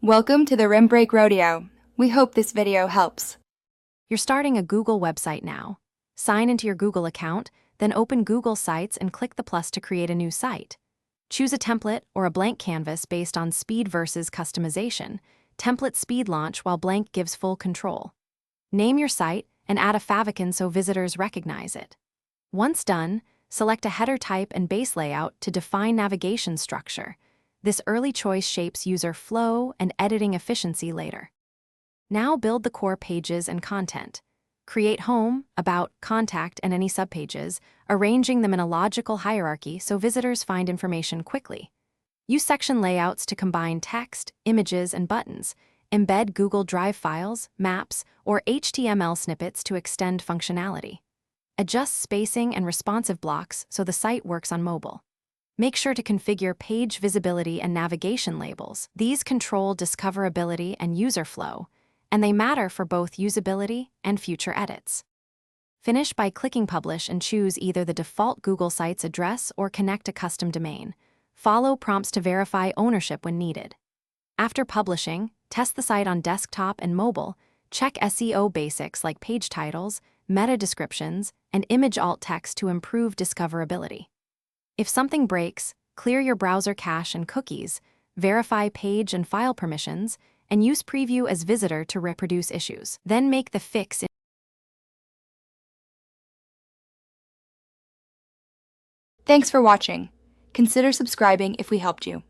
Welcome to the Rim Break Rodeo. We hope this video helps. You're starting a Google website now. Sign into your Google account, then open Google Sites and click the plus to create a new site. Choose a template or a blank canvas based on speed versus customization. Template speed launch while blank gives full control. Name your site and add a favicon so visitors recognize it. Once done, select a header type and base layout to define navigation structure. This early choice shapes user flow and editing efficiency later. Now build the core pages and content. Create home, about, contact, and any subpages, arranging them in a logical hierarchy so visitors find information quickly. Use section layouts to combine text, images, and buttons. Embed Google Drive files, maps, or HTML snippets to extend functionality. Adjust spacing and responsive blocks so the site works on mobile. Make sure to configure page visibility and navigation labels. These control discoverability and user flow, and they matter for both usability and future edits. Finish by clicking Publish and choose either the default Google Sites address or connect a custom domain. Follow prompts to verify ownership when needed. After publishing, test the site on desktop and mobile. Check SEO basics like page titles, meta descriptions, and image alt text to improve discoverability. If something breaks, clear your browser cache and cookies, verify page and file permissions, and use Preview as visitor to reproduce issues. Then make the fix. Thanks for watching. Consider subscribing if we helped you.